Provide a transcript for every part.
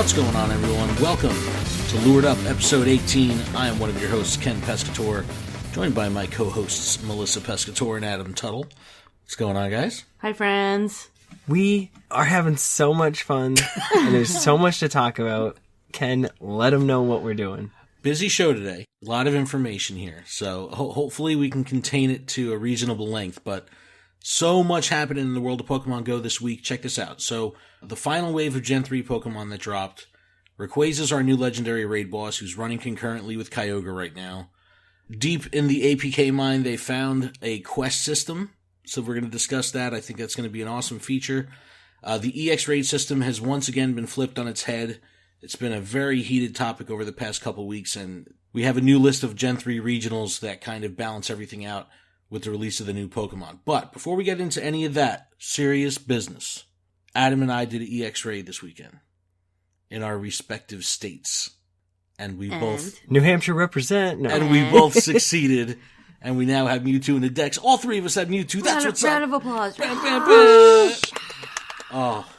What's going on, everyone? Welcome to Lured Up, episode 18. I am one of your hosts, Ken Pescator, joined by my co-hosts, Melissa Pescator and Adam Tuttle. What's going on, guys? Hi, friends. We are having so much fun, and there's so much to talk about. Ken, let them know what we're doing. Busy show today. A lot of information here, so hopefully we can contain it to a reasonable length, but so much happening in the world of Pokemon GO this week. Check this out. So, the final wave of Gen 3 Pokemon that dropped. Rayquaza's our new legendary raid boss who's running concurrently with Kyogre right now. Deep in the APK mine, they found a quest system, so we're going to discuss that. I think that's going to be an awesome feature. The EX raid system has once again been flipped on its head. It's been a very heated topic over the past couple weeks, and we have a new list of Gen 3 regionals that kind of balance everything out with the release of the new Pokemon. But before we get into any of that, serious business. Adam and I did an EX raid this weekend in our respective states. And we both... New Hampshire represent. No. And we both succeeded. And we now have Mewtwo in the decks. All three of us have Mewtwo. That's what's up. Round of applause. Oh,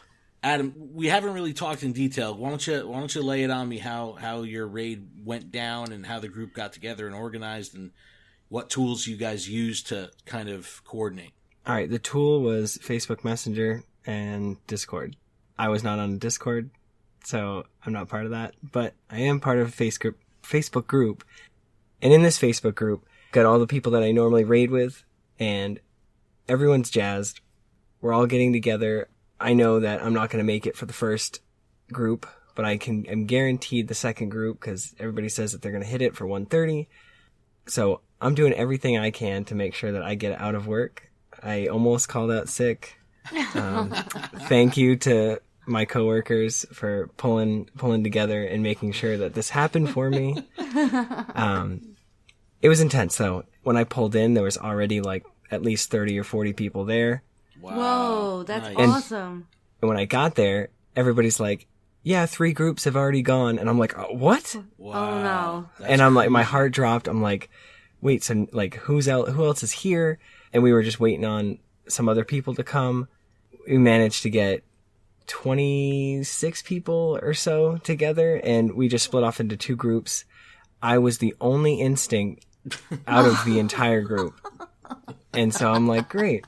Adam, we haven't really talked in detail. Why don't you lay it on me how your raid went down and how the group got together and organized and what tools you guys used to kind of coordinate? All right, the tool was Facebook Messenger and Discord. I was not on Discord, so I'm not part of that, but I am part of a Facebook group. And in this Facebook group, got all the people that I normally raid with, and everyone's jazzed. We're all getting together. I know that I'm not going to make it for the first group, but I'm guaranteed the second group because everybody says that they're going to hit it for 1:30. So I'm doing everything I can to make sure that I get out of work. I almost called out sick. Thank you to my coworkers for pulling together and making sure that this happened for me. It was intense though. When I pulled in, there was already like at least 30 or 40 people there. Wow. Whoa, that's nice. awesome. And when I got there, everybody's like, yeah, 3 groups have already gone. And I'm like, oh, what? Wow. Oh no. And I'm like, my heart dropped. I'm like, wait, so like who else is here? And we were just waiting on some other people to come. We managed to get 26 people or so together, and we just split off into 2 groups. I was the only instinct out of the entire group. And so I'm like, great.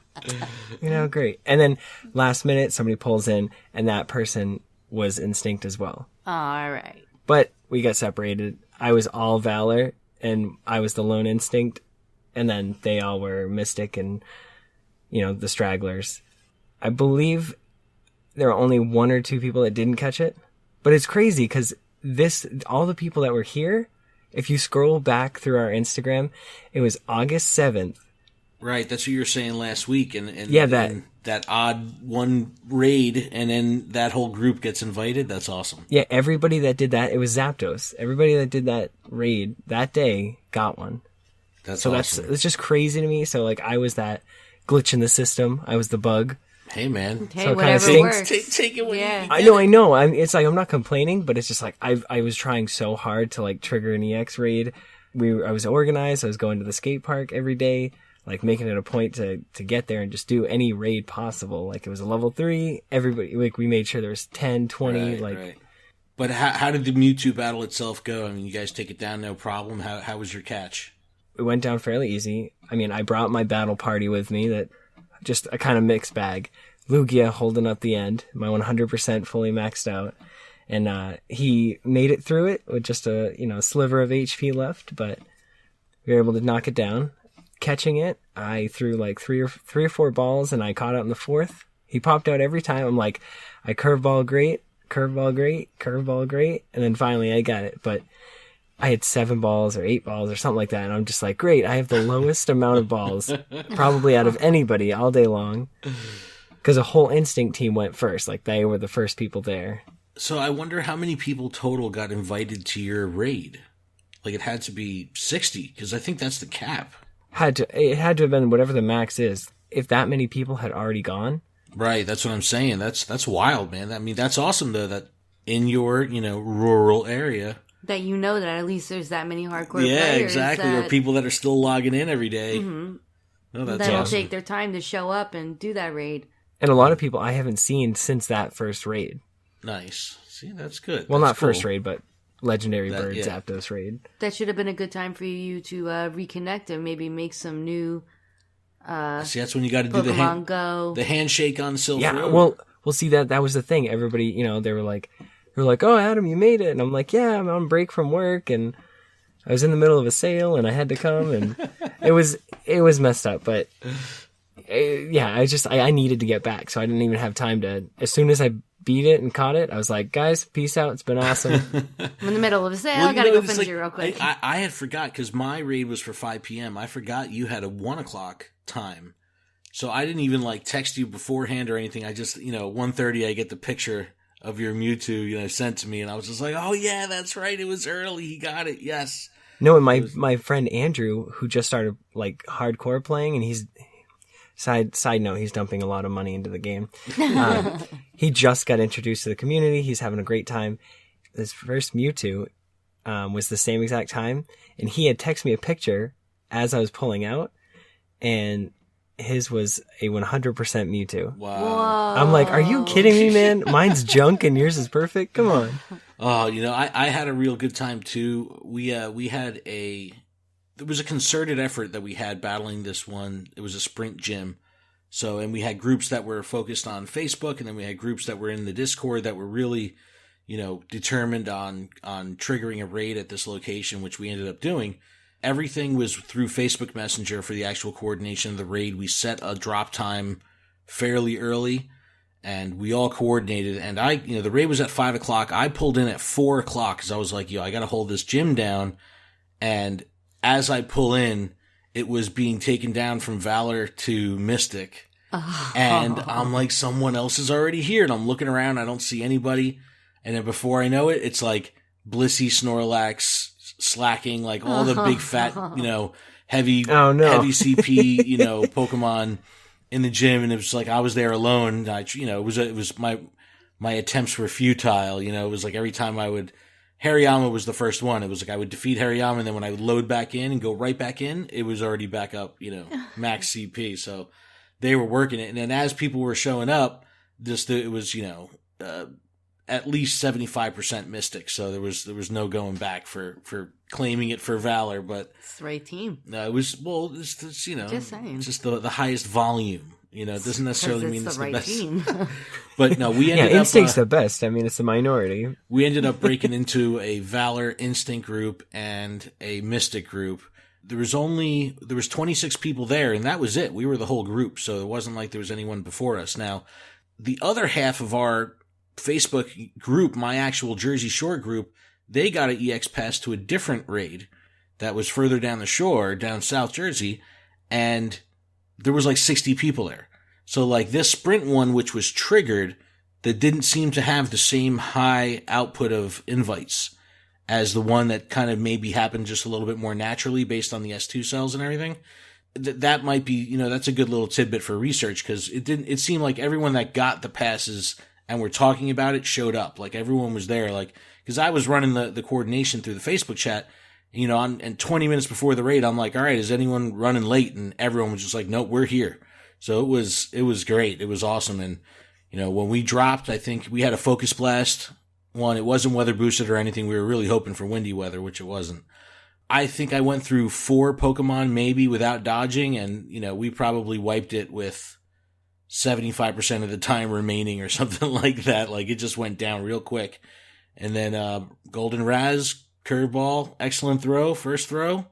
Great. And then last minute, somebody pulls in, and that person was instinct as well. All right. But we got separated. I was all Valor, and I was the lone instinct. And then they all were Mystic and, the stragglers. I believe there were only 1 or 2 people that didn't catch it. But it's crazy because all the people that were here, if you scroll back through our Instagram, it was August 7th. Right, that's what you were saying last week. And yeah, that odd one raid, and then that whole group gets invited. That's awesome. Yeah, everybody that did that, it was Zapdos. Everybody that did that raid that day got one. That's so awesome. It's just crazy to me. So like I was that glitch in the system. I was the bug. Hey man, hey, so it whatever kinda works. take it when you can I know. It's like I'm not complaining, but it's just like I was trying so hard to like trigger an EX raid. I was organized. I was going to the skate park every day, like making it a point to get there and just do any raid possible. Like it was a level 3. Everybody, like we made sure there was 10, 20. Right. But how did the Mewtwo battle itself go? I mean, you guys take it down, no problem. How was your catch? It went down fairly easy. I mean, I brought my battle party with me that just a kind of mixed bag. Lugia holding up the end, my 100% fully maxed out. And he made it through it with just a sliver of HP left, but we were able to knock it down. Catching it, I threw like three or four balls and I caught out in the 4th. He popped out every time. I'm like, I curveball great, and then finally I got it. But I had 7 balls or 8 balls or something like that, and I'm just like, great, I have the lowest amount of balls probably out of anybody all day long. Because a whole Instinct team went first. Like, they were the first people there. So I wonder how many people total got invited to your raid. Like, it had to be 60, because I think that's the cap. It had to have been whatever the max is. If that many people had already gone. Right, that's what I'm saying. That's wild, man. I mean, that's awesome, though, that in your, rural area... That that at least there's that many hardcore players. Yeah, exactly. Or people that are still logging in every day. Mm-hmm. No, that's that'll awesome. take their time to show up and do that raid. And a lot of people I haven't seen since that first raid. Nice. See, that's good. Well, That's not first cool. raid, but legendary That- bird yeah. Zapdos raid. That should have been a good time for you to reconnect and maybe make some new See, that's when you got to do Pokemon Go. the handshake on Silph Yeah, Road. well, see that was the thing. Everybody, you know, they were like, "Oh, Adam, you made it," and I'm like, "Yeah, I'm on break from work, and I was in the middle of a sale, and I had to come, and it was messed up, but yeah, I needed to get back, so I didn't even have time to. As soon as I beat it and caught it, I was like, guys, peace out. It's been awesome. I'm in the middle of a sale. Well, I gotta you know, go it's finish like- it real quick. I had forgot because my raid was for 5 p.m. I forgot you had a 1 o'clock time. So I didn't even like text you beforehand or anything. I just, 1:30, I get the picture of your Mewtwo, sent to me. And I was just like, oh yeah, that's right. It was early. He got it. Yes. No, and my friend Andrew, who just started like hardcore playing, and he's side note, he's dumping a lot of money into the game. He just got introduced to the community. He's having a great time. His first Mewtwo was the same exact time, and he had texted me a picture as I was pulling out, and his was a 100% Mewtwo. Wow. Whoa. I'm like, are you kidding me, man? Mine's junk and yours is perfect. Come on. Oh, I had a real good time too. We had there was a concerted effort that we had battling this one. It was a sprint gym. So, and we had groups that were focused on Facebook, and then we had groups that were in the Discord that were really, determined on triggering a raid at this location, which we ended up doing. Everything was through Facebook Messenger for the actual coordination of the raid. We set a drop time fairly early, and we all coordinated. And the raid was at 5 o'clock. I pulled in at 4 o'clock because I was like, I got to hold this gym down. And as I pull in, it was being taken down from Valor to Mystic. And I'm like, someone else is already here. And I'm looking around. I don't see anybody. And then before I know it, it's like Blissey, Snorlax, Slacking, like all the big fat, heavy, Oh, no. heavy CP, Pokemon in the gym. And it was like, I was there alone. It was my attempts were futile. It was like every time Hariyama was the first one. It was like I would defeat Hariyama, and then when I would load back in and go right back in, it was already back up, max CP. So they were working it. And then as people were showing up, it was, at least 75% Mystic. So there was no going back for claiming it for Valor, but It's the right team. it was, it's Just saying. it's just the highest volume. It doesn't necessarily mean it's the right the best. team. But no, we Yeah, ended up Instinct's the best. I mean, it's the minority. we ended up breaking into a Valor Instinct group and a Mystic group. There was 26 people there, and that was it. We were the whole group, so it wasn't like there was anyone before us. Now, the other half of our Facebook group, my actual Jersey Shore group, they got an EX pass to a different raid that was further down the shore, down South Jersey, and there was like 60 people there. So like this sprint one, which was triggered, that didn't seem to have the same high output of invites as the one that kind of maybe happened just a little bit more naturally based on the S2 cells and everything. That might be, that's a good little tidbit for research, because it seemed like everyone that got the passes and were talking about it showed up. Like everyone was there, like, because I was running the coordination through the Facebook chat, and 20 minutes before the raid, I'm like, all right, is anyone running late? And everyone was just like, nope, we're here. So it was great. It was awesome. And, when we dropped, I think we had a Focus Blast one. It wasn't weather boosted or anything. We were really hoping for windy weather, which it wasn't. I think I went through 4 Pokemon maybe without dodging, and, we probably wiped it with 75% of the time remaining or something like that. Like it just went down real quick. And then Golden Raz, curveball, excellent throw, first throw,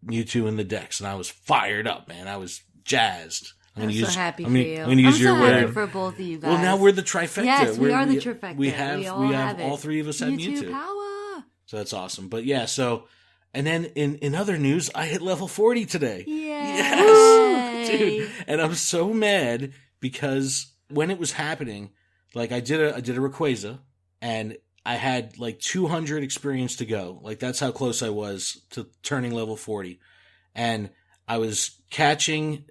Mewtwo in the decks. And I was fired up, man. I was jazzed. I'm so happy for you. I'm going to use your so happy word. for both of you guys. Well, now we're the trifecta. Yes, we are the trifecta. We have all 3 of us have Mewtwo Mewtwo. power. So that's awesome. But yeah, and then in other news, I hit level 40 today. Yay. Yes, dude. And I'm so mad because when it was happening, like I did a Rayquaza, and I had like 200 experience to go. Like that's how close I was to turning level 40. And I was catching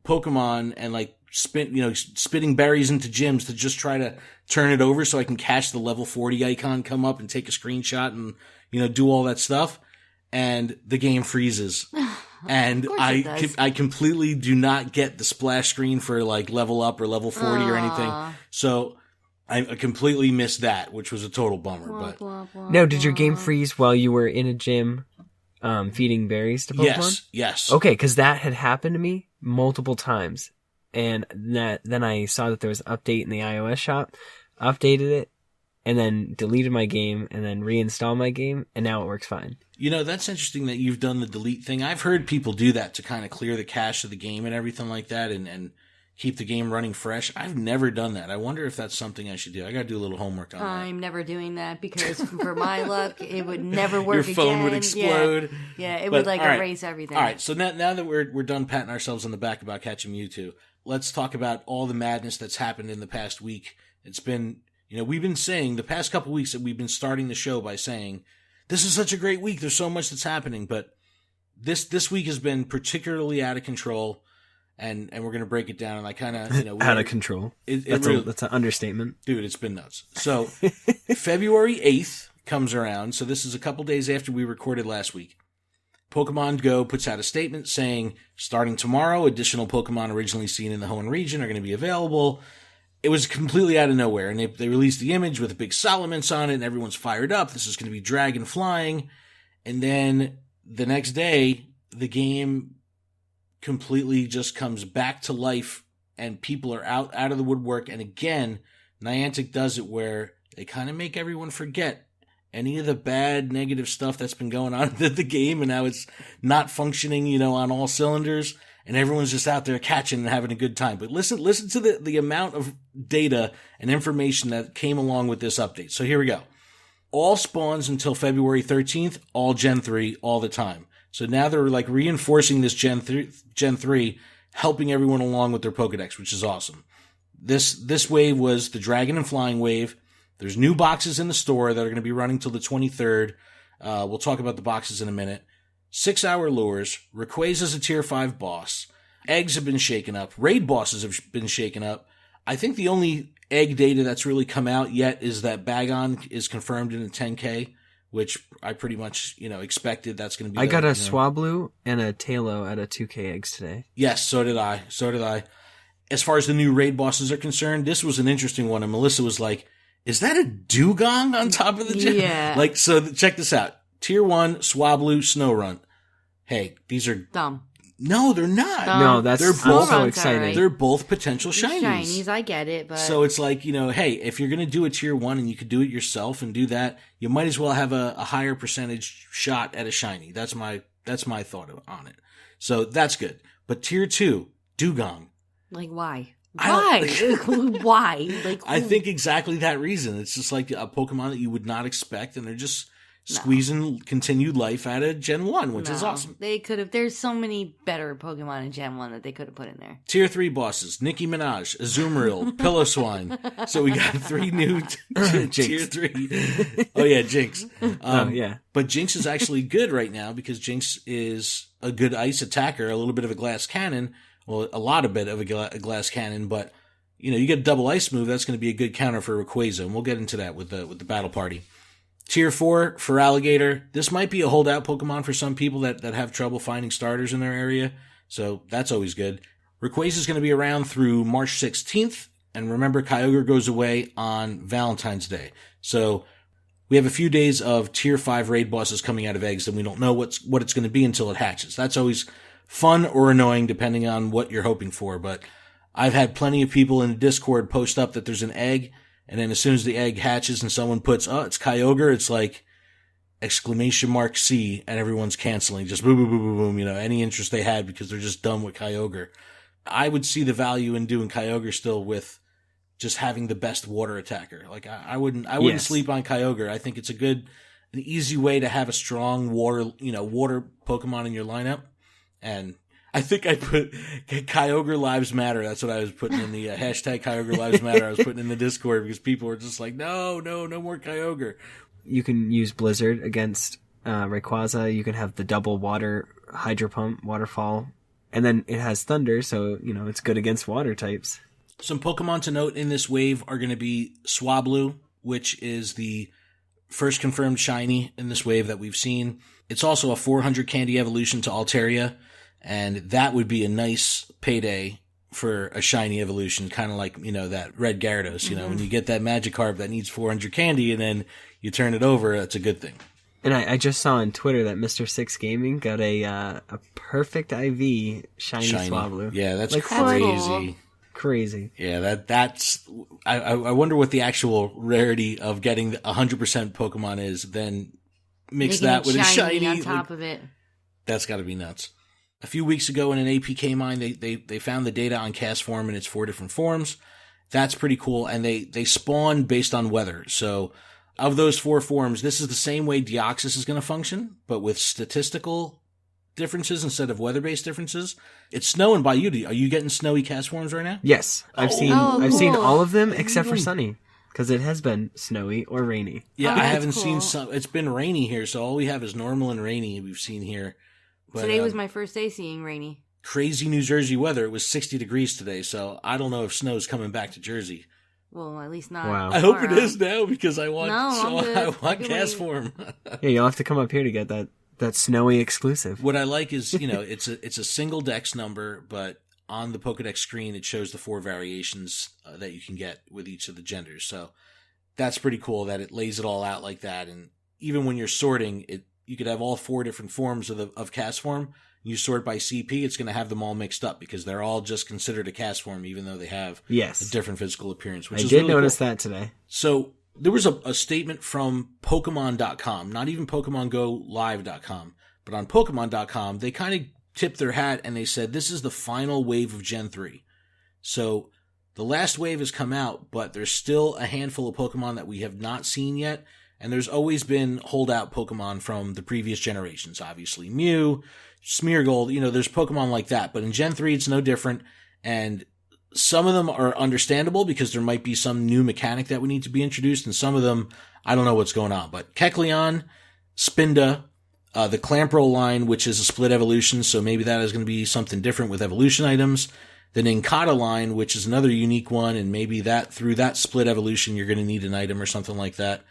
Pokemon and like spitting berries into gyms to just try to turn it over so I can catch the level 40 icon come up and take a screenshot and, do all that stuff. And the game freezes. And I completely do not get the splash screen for like level up or level 40 or anything. So I completely missed that, which was a total bummer. But No, did your game freeze while you were in a gym feeding berries to Pokemon? Yes. Okay, because that had happened to me multiple times. And then I saw that there was an update in the iOS shop, updated it, and then deleted my game, and then reinstalled my game, and now it works fine. You know, that's interesting that you've done the delete thing. I've heard people do that to kind of clear the cache of the game and everything like that, and keep the game running fresh. I've never done that. I wonder if that's something I should do. I got to do a little homework on that. I'm never doing that because for my luck, it would never work again. Your phone would explode. Yeah, it would erase everything. All right, so now that we're done patting ourselves on the back about catching Mewtwo, let's talk about all the madness that's happened in the past week. It's been, we've been saying the past couple weeks that we've been starting the show by saying, this is such a great week. There's so much that's happening, but this week has been particularly out of control. And we're going to break it down, and I kind of, out of control. That's an understatement. Dude, it's been nuts. So, February 8th comes around, so this is a couple days after we recorded last week. Pokemon GO puts out a statement saying, starting tomorrow, additional Pokemon originally seen in the Hoenn region are going to be available. It was completely out of nowhere, and they released the image with big Salamence on it, and everyone's fired up. This is going to be dragon flying. And then the next day, the game completely just comes back to life, and people are out of the woodwork. And again, Niantic does it where they kind of make everyone forget any of the bad, negative stuff that's been going on in the game, and how it's not functioning, on all cylinders, and everyone's just out there catching and having a good time. But listen to the amount of data and information that came along with this update. So here we go. All spawns until February 13th, all Gen 3, all the time. So now they're reinforcing this Gen 3, helping everyone along with their Pokedex, which is awesome. This wave was the Dragon and Flying wave. There's new boxes in the store that are going to be running till the 23rd. We'll talk about the boxes in a minute. 6-hour lures. Rayquaza's a tier 5 boss. Eggs have been shaken up. Raid bosses have been shaken up. I think the only egg data that's really come out yet is that Bagon is confirmed in the 10K. Which I pretty much, expected that's going to be. I got a Swablu and a Tailo out of 2K eggs today. Yes, so did I. As far as the new raid bosses are concerned, this was an interesting one. And Melissa was like, is that a Dugong on top of the gym? Yeah. So check this out. Tier 1, Swablu, Snorunt. Hey, these are... dumb. No, they're not. No, they're both so excited. Right. They're both potential shinies. Shinies, I get it, but... So it's like, hey, if you're going to do a tier 1 and you could do it yourself and do that, you might as well have a higher percentage shot at a shiny. That's my thought on it. So that's good. But tier 2, Dugong. Why? Why? I think exactly that reason. It's just like a Pokemon that you would not expect, and they're just squeezing continued life out of Gen 1, which is awesome. They could have. There's so many better Pokemon in Gen 1 that they could have put in there. Tier 3 bosses: Nicki Minaj, Azumarill, Pillow So we got 3 new tier 3. Oh yeah, Jinx. Yeah. But Jinx is actually good right now because Jinx is a good ice attacker, a little bit of a glass cannon. Well, a lot of bit of a glass cannon, but you get a double ice move. That's going to be a good counter for Rayquaza, and we'll get into that with the battle party. Tier 4 for Alligator. This might be a holdout Pokemon for some people that have trouble finding starters in their area, so that's always good. Rayquaza is going to be around through March 16th, and remember, Kyogre goes away on Valentine's Day. So we have a few days of Tier 5 raid bosses coming out of eggs, and we don't know what it's going to be until it hatches. That's always fun or annoying, depending on what you're hoping for, but I've had plenty of people in the Discord post up that there's an egg, and then as soon as the egg hatches and someone puts, it's Kyogre, it's like !C, and everyone's canceling, just boom, boom, boom, boom, boom, any interest they had because they're just done with Kyogre. I would see the value in doing Kyogre still with just having the best water attacker. I wouldn't sleep on Kyogre. I think it's an easy way to have a strong water Pokemon in your lineup. And I think I put Kyogre Lives Matter. That's what I was putting in the hashtag Kyogre Lives Matter. I was putting in the Discord because people were just like, no more Kyogre. You can use Blizzard against Rayquaza. You can have the double water Hydro Pump, Waterfall. And then it has Thunder, so, it's good against water types. Some Pokemon to note in this wave are going to be Swablu, which is the first confirmed shiny in this wave that we've seen. It's also a 400 candy evolution to Altaria. And that would be a nice payday for a shiny evolution, kind of like, that red Gyarados. When you get that Magikarp that needs 400 candy and then you turn it over, that's a good thing. And I just saw on Twitter that Mr. Six Gaming got a perfect IV shiny Swablu. Yeah, that's like, crazy. Crazy. Yeah, that's. I wonder what the actual rarity of getting 100% Pokemon is. Then mix Making that with a shiny shiny on top of it. That's got to be nuts. A few weeks ago in an APK mine, they found the data on cast form in its 4 different forms. That's pretty cool, and they spawn based on weather. So, of those 4 forms, this is the same way Deoxys is going to function, but with statistical differences instead of weather-based differences. It's snowing by you. Are you getting snowy cast forms right now? Yes, I've seen cool. all of them except for Sunny, because it has been snowy or rainy. Yeah, I haven't cool. seen some. It's been rainy here, so all we have is normal and rainy. We've seen here. But, Today was my first day seeing rainy. Crazy New Jersey weather. It was 60 degrees today, so I don't know if snow's coming back to Jersey. Well, at least not. Wow. I hope it is now because I want. I want cast form. Yeah, you'll have to come up here to get that snowy exclusive. What I like is, it's a single dex number, but on the Pokedex screen it shows the 4 variations that you can get with each of the genders. So that's pretty cool that it lays it all out like that. And even when you're sorting it, you could have all 4 different forms of cast form. You sort by CP, it's going to have them all mixed up because they're all just considered a cast form, even though they have a different physical appearance. Which I is did really notice cool. that today. So there was a statement from Pokemon.com, not even Pokemon Go Live.com, but on Pokemon.com, they kind of tipped their hat and they said, this is the final wave of Gen 3. So the last wave has come out, but there's still a handful of Pokemon that we have not seen yet. And there's always been holdout Pokemon from the previous generations. Obviously, Mew, Smeargle, there's Pokemon like that. But in Gen 3, it's no different. And some of them are understandable because there might be some new mechanic that we need to be introduced. And some of them, I don't know what's going on. But Kecleon, Spinda, the Clamperl line, which is a split evolution. So maybe that is going to be something different with evolution items. The Nincada line, which is another unique one. And maybe that through that split evolution, you're going to need an item or something like that.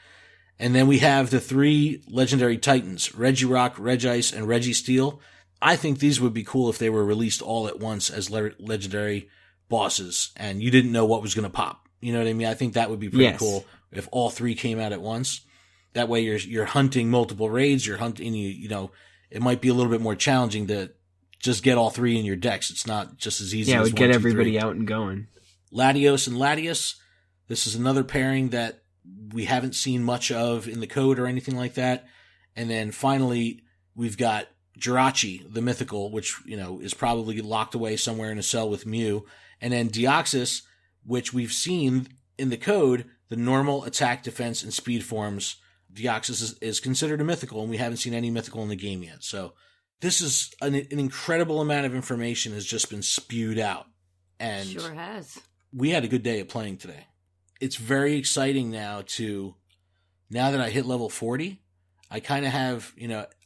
And then we have the 3 legendary titans, Regirock, Regice, and Registeel. I think these would be cool if they were released all at once as legendary bosses and you didn't know what was going to pop. You know what I mean? I think that would be pretty cool if all 3 came out at once. That way you're hunting multiple raids, you're hunting, it might be a little bit more challenging to just get all 3 in your decks. It's not just as easy as 1, it would get 2, everybody 3. out and going. Latios and Latias. This is another pairing that we haven't seen much of in the code or anything like that. And then finally, we've got Jirachi, the mythical, which, is probably locked away somewhere in a cell with Mew. And then Deoxys, which we've seen in the code, the normal attack, defense, and speed forms. Deoxys is considered a mythical, and we haven't seen any mythical in the game yet. So this is an incredible amount of information has just been spewed out. And Sure has. We had a good day of playing today. It's very exciting now that I hit level 40, I kind of have,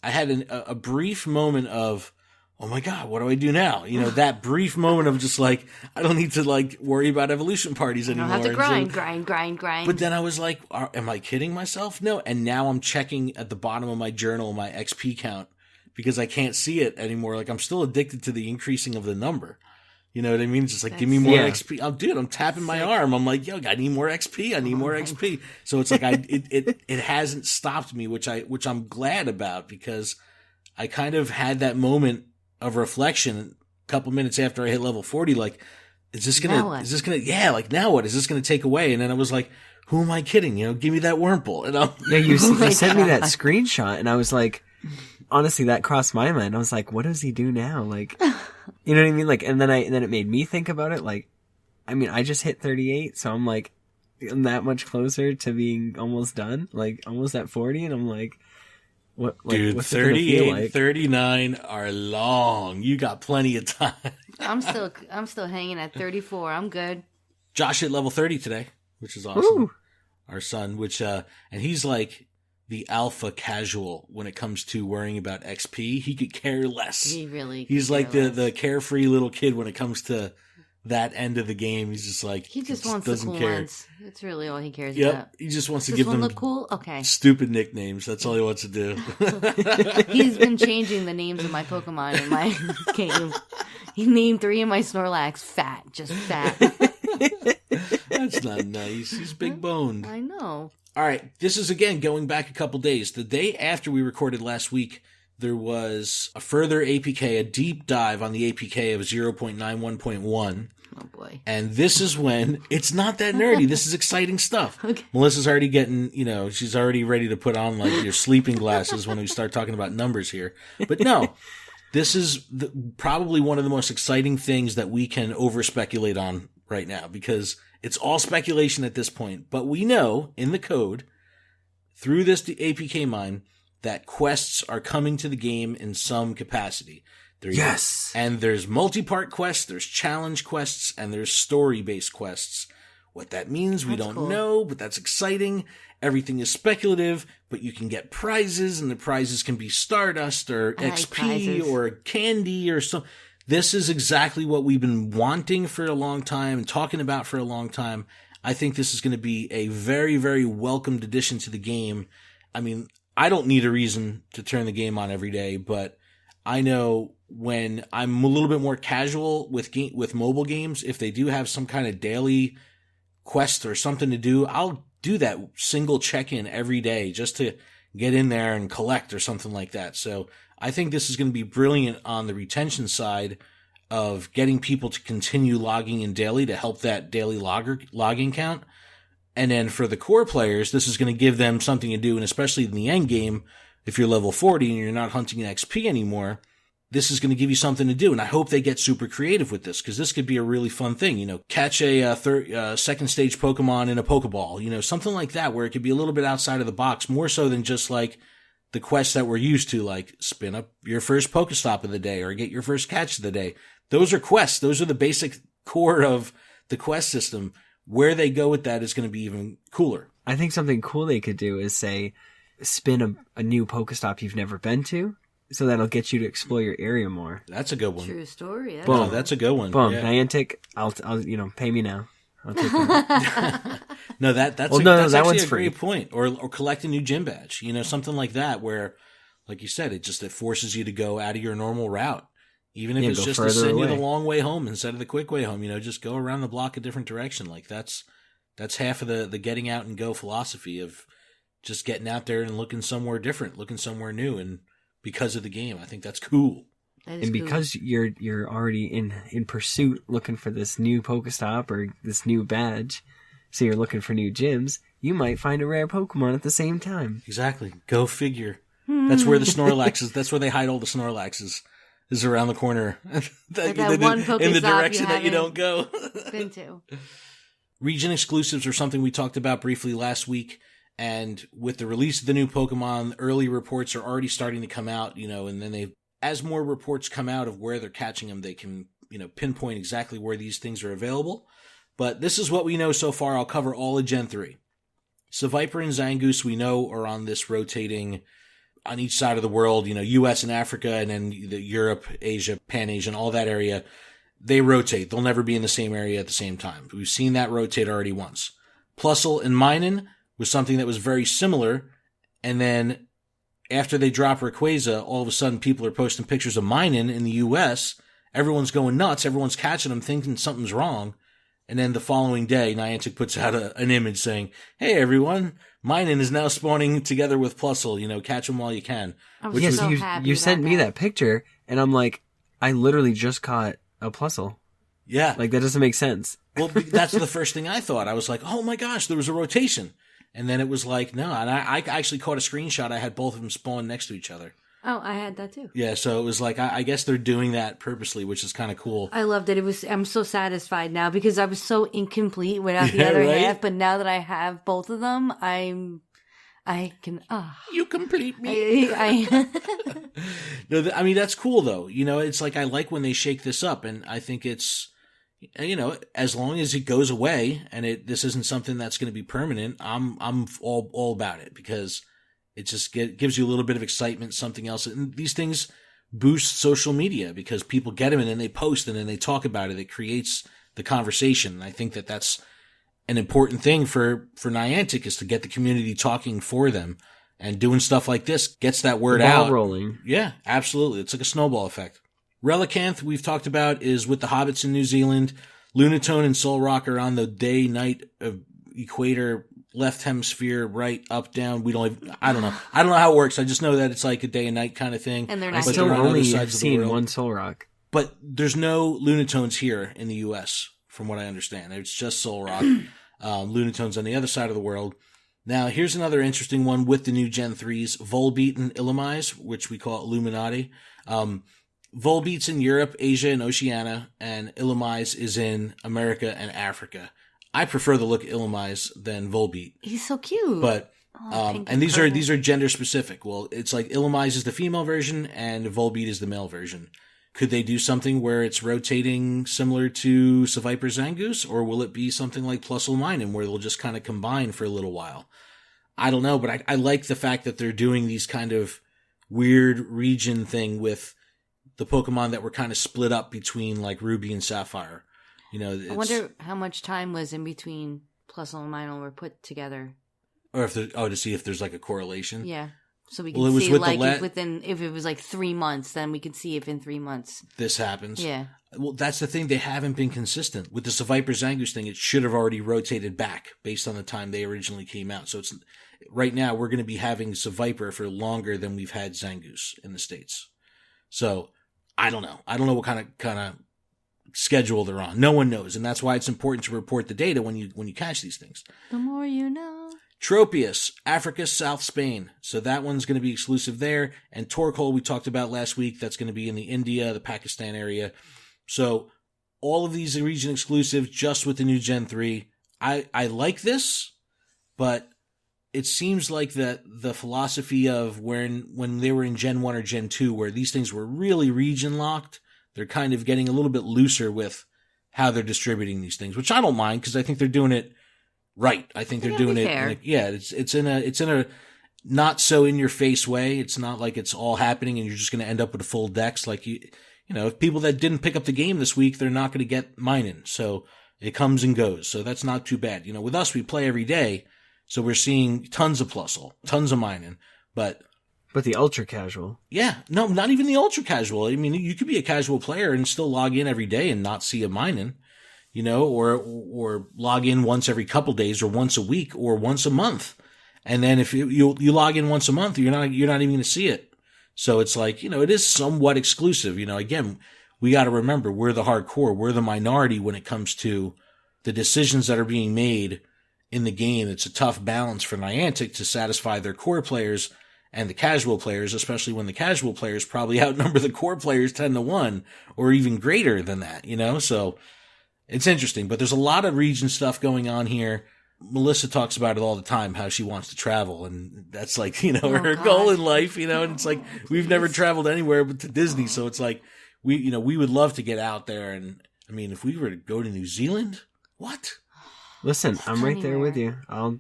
I had a brief moment of, oh my God, what do I do now? That brief moment of just like, I don't need to worry about evolution parties anymore. I don't have to grind. But then I was like, am I kidding myself? No. And now I'm checking at the bottom of my journal, my XP count, because I can't see it anymore. Like I'm still addicted to the increasing of the number. You know what I mean? It's just like, give me more XP. Oh, dude, I'm tapping my arm. I'm like, yo, I need more XP. I need more XP. So it's like, it hasn't stopped me, which I'm glad about because I kind of had that moment of reflection a couple minutes after I hit level 40. Like, is this gonna, now what? Is this gonna take away? And then I was like, who am I kidding? Give me that Wurmple. And you sent me that screenshot and I was like, honestly, that crossed my mind. I was like, what does he do now? Like, you know what I mean? Like, and then it made me think about it. Like, I mean, I just hit 38, so I'm like, I'm that much closer to being almost done, like almost at 40. And I'm like, what? Like, dude, what's 38 like? and 39 are long. You got plenty of time. I'm still hanging at 34. I'm good. Josh hit level 30 today, which is awesome. Woo. Our son, and he's like the alpha casual when it comes to worrying about XP. He could care less. He's like the carefree little kid when it comes to that end of the game. He's just like, he just wants doesn't the cool care. ones. That's really all he cares Yep. about. He just wants to Does give this one them look cool? Okay. stupid nicknames. That's all he wants to do. He's been changing the names of my Pokemon in my game. He named 3 of my Snorlax fat, just fat. That's not nice. He's big boned. I know. All right, this is again going back a couple days. The day after we recorded last week, there was a further APK, a deep dive on the APK of 0.91.1. Oh boy. And this is when it's not that nerdy. This is exciting stuff. Okay. Melissa's already getting, she's already ready to put on like your sleeping glasses when we start talking about numbers here. But no, this is probably one of the most exciting things that we can over speculate on right now, because it's all speculation at this point. But we know in the code through this APK mine that quests are coming to the game in some capacity. Yes. And there's multi-part quests, there's challenge quests, and there's story-based quests. What that means, we don't know, but that's exciting. Everything is speculative, but you can get prizes, and the prizes can be Stardust or XP or candy or something. This is exactly what we've been wanting for a long time and talking about for a long time. I think this is going to be a very, very welcomed addition to the game. I mean, I don't need a reason to turn the game on every day, but I know when I'm a little bit more casual with mobile games, if they do have some kind of daily quest or something to do, I'll do that single check-in every day just to get in there and collect or something like that. So I think this is going to be brilliant on the retention side of getting people to continue logging in daily to help that daily logging count. And then for the core players, this is going to give them something to do, and especially in the end game, if you're level 40 and you're not hunting an XP anymore, this is going to give you something to do. And I hope they get super creative with this, because this could be a really fun thing. Catch a second stage Pokemon in a Pokeball, something like that, where it could be a little bit outside of the box, more so than just like the quests that we're used to, like spin up your first Pokestop of the day or get your first catch of the day. Those are quests. Those are the basic core of the quest system. Where they go with that is going to be even cooler. I think something cool they could do is say, spin a new Pokestop you've never been to, so that'll get you to explore your area more. That's a good one. True story. Boom. No, that's a good one. Boom. Yeah. Niantic, I'll pay me now. I'll take that. No, that's that actually one's a free. great point. Or collect a new gym badge, something like that, where, like you said, it forces you to go out of your normal route. Even if it's just to send you the long way home instead of the quick way home, just go around the block a different direction. Like that's half of the getting out and go philosophy of just getting out there and looking somewhere different, looking somewhere new. And because of the game, I think that's cool. And because you're already in pursuit looking for this new Pokestop or this new badge, so you're looking for new gyms, you might find a rare Pokemon at the same time. Exactly. Go figure. That's where the Snorlax is. That's where they hide all the Snorlaxes. Is around the corner. Like that one Pokestop in the direction that you don't go. Been to. Region exclusives are something we talked about briefly last week. And with the release of the new Pokemon, early reports are already starting to come out, and then as more reports come out of where they're catching them, they can, pinpoint exactly where these things are available. But this is what we know so far. I'll cover all of Gen 3. Seviper and Zangoose, we know, are on this rotating on each side of the world, US and Africa, and then the Europe, Asia, Pan-Asian, all that area, they rotate. They'll never be in the same area at the same time. We've seen that rotate already once. Plusle and Minun was something that was very similar, and then after they drop Rayquaza, all of a sudden people are posting pictures of Minun in the US. Everyone's going nuts. Everyone's catching them, thinking something's wrong. And then the following day, Niantic puts out an image saying, "Hey, everyone, Minun is now spawning together with Plusle. Catch them while you can." You sent me that picture, and I'm like, I literally just caught a Plusle. Yeah. Like, that doesn't make sense. Well, that's the first thing I thought. I was like, oh my gosh, there was a rotation. And then it was like, no. And I actually caught a screenshot. I had both of them spawn next to each other. Oh, I had that too. Yeah, so it was like, I guess they're doing that purposely, which is kind of cool. I loved it. I'm so satisfied now because I was so incomplete without the other half. But now that I have both of them, I can. You complete me. No, I mean, that's cool though. It's like, I like when they shake this up, and I think it's, as long as it goes away and this isn't something that's going to be permanent, I'm all about it, because it just gives you a little bit of excitement, something else. And these things boost social media because people get them and then they post and then they talk about it. It creates the conversation. And I think that that's an important thing for Niantic, is to get the community talking for them, and doing stuff like this gets that word out. Rolling. Yeah, absolutely. It's like a snowball effect. Relicanth, we've talked about, is with the Hobbits in New Zealand. Lunatone and Solrock are on the day-night equator, left hemisphere, right, up, down. I don't know. I don't know how it works. I just know that it's like a day and night kind of thing. And they're I not still on only other sides have of the seen world. one Solrock. But there's no Lunatones here in the U.S., from what I understand. It's just Solrock. Lunatones on the other side of the world. Now, here's another interesting one with the new Gen 3s, Volbeat and Illumise, which we call Illuminati. Volbeat's in Europe, Asia, and Oceania, and Illumise is in America and Africa. I prefer the look of Illumise than Volbeat. He's so cute. But pink and these purple. are gender specific. Well, it's like Illumise is the female version and Volbeat is the male version. Could they do something where it's rotating similar to Seviper Zangoose, or will it be something like Plusle Minun where they'll just kind of combine for a little while? I don't know, but I like the fact that they're doing these kind of weird region thing with the Pokemon that were kind of split up between like Ruby and Sapphire. You know, I wonder how much time was in between Plusle and Minun were put together. or if to see if there's like a correlation. Yeah. So we Well, can it was see with like the if it was like 3 months, then we could see if in 3 months. This happens. Yeah. Well, that's the thing. They haven't been consistent. With the Seviper Zangoose thing, it should have already rotated back based on the time they originally came out. So it's right now we're going to be having Seviper for longer than we've had Zangoose in the States. So I don't know. I don't know what kind of schedule they're on. No one knows. And that's why it's important to report the data when you catch these things. The more you know. Tropius, Africa, South Spain. So that one's going to be exclusive there. And Torkoal we talked about last week. That's going to be in the India, the Pakistan area. So all of these are region exclusive just with the new Gen 3. I like this, but it seems like that the philosophy of when they were in Gen 1 or Gen 2, where these things were really region locked, they're kind of getting a little bit looser with how they're distributing these things, which I don't mind because I think they're doing it right. I think they're doing it. It's in a not so in your face way. It's not like it's all happening and you're just going to end up with a full dex. Like you know, if people that didn't pick up the game this week, they're not going to get Minun. So it comes and goes. So that's not too bad. You know, with us, we play every day. So we're seeing tons of Plusle, tons of Minun, but the ultra casual. Yeah, no, not even the ultra casual. I mean, you could be a casual player and still log in every day and not see a Minun, you know, or log in once every couple days or once a week or once a month. And then if you log in once a month, you're not even going to see it. So it's like, you know, it is somewhat exclusive. You know, again, we got to remember we're the hardcore. We're the minority when it comes to the decisions that are being made in the game. It's a tough balance for Niantic to satisfy their core players and the casual players, especially when the casual players probably outnumber the core players 10-1 or even greater than that, you know? So it's interesting, but there's a lot of region stuff going on here. Melissa talks about it all the time, how she wants to travel, and that's like, you know, her goal in life, you know, and it's like, we've never traveled anywhere but to Disney. So it's like, we would love to get out there. And I mean, if we were to go to New Zealand, what? Listen, I'm right there with you. I'll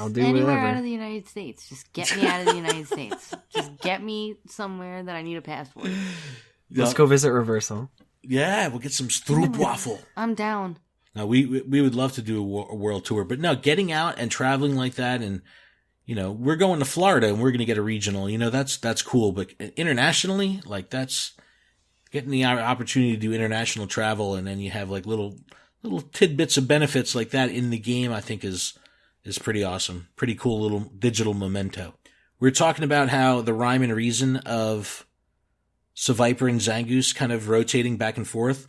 do anywhere whatever. out of the United States. Just get me out of the United States. Just get me somewhere that I need a passport. Let's go visit Reversal. Yeah, we'll get some stroopwafel. I'm down. Now, we would love to do a world tour, but no, getting out and traveling like that, and, you know, we're going to Florida and we're going to get a regional, you know, that's cool, but internationally, like that's getting the opportunity to do international travel, and then you have like little tidbits of benefits like that in the game, I think is pretty awesome. Pretty cool little digital memento. We're talking about how the rhyme and reason of Seviper and Zangoose kind of rotating back and forth.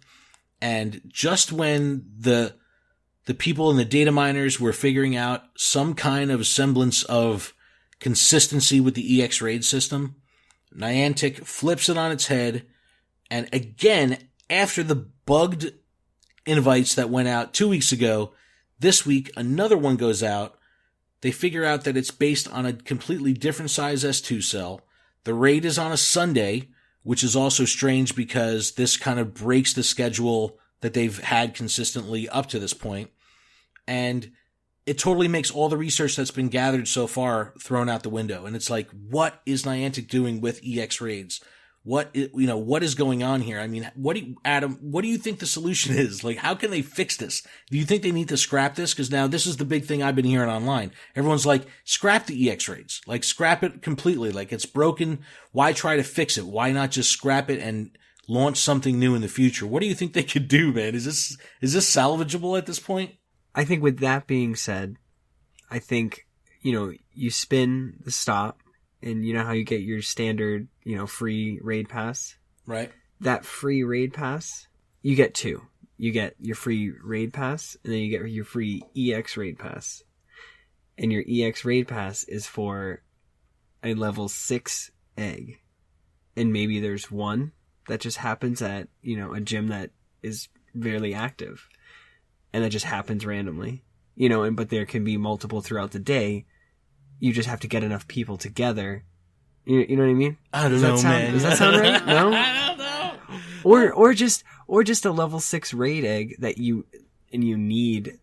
And just when the people in the data miners were figuring out some kind of semblance of consistency with the EX raid system, Niantic flips it on its head. And again, after the bugged invites that went out 2 weeks ago, this week, another one goes out. They figure out that it's based on a completely different size S2 cell. The raid is on a Sunday, which is also strange because this kind of breaks the schedule that they've had consistently up to this point. And it totally makes all the research that's been gathered so far thrown out the window. And it's like, what is Niantic doing with EX raids? What is going on here? I mean, Adam, what do you think the solution is? Like, how can they fix this? Do you think they need to scrap this? Because now this is the big thing I've been hearing online. Everyone's like, scrap the EX raids. Like, scrap it completely. Like, it's broken. Why try to fix it? Why not just scrap it and launch something new in the future. What do you think they could do, man? Is this salvageable at this point? I think with that being said, I think, you spin the stop, and you know how you get your standard, free raid pass? Right. That free raid pass, you get two. You get your free raid pass, and then you get your free EX raid pass. And your EX raid pass is for a level 6 egg. And maybe there's one that just happens at, a gym that is very active. And that just happens randomly. But there can be multiple throughout the day. You just have to get enough people together. You know what I mean? I don't know, man. Does that sound right? No? I don't know. Or just a level 6 raid egg that you need,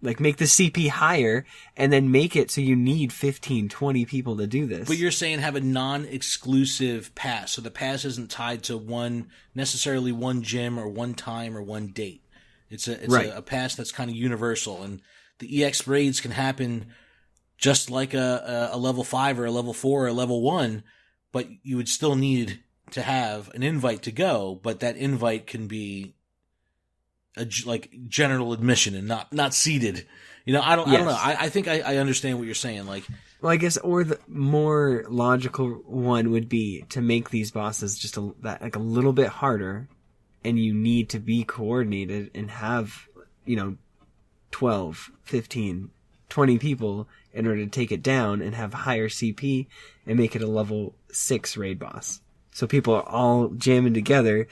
like, make the CP higher and then make it so you need 15, 20 people to do this. But you're saying have a non-exclusive pass, so the pass isn't tied to necessarily one gym or one time or one date. It's a pass that's kind of universal, and the EX raids can happen just like a level 5 or a level 4 or a level 1, but you would still need to have an invite to go, but that invite can be like general admission and not seated. I don't know. I think I understand what you're saying. Like, well, I guess, or the more logical one would be to make these bosses just a little bit harder, and you need to be coordinated and have 12, 15, 20 people in order to take it down and have higher CP and make it a level 6 raid boss. So people are all jamming together,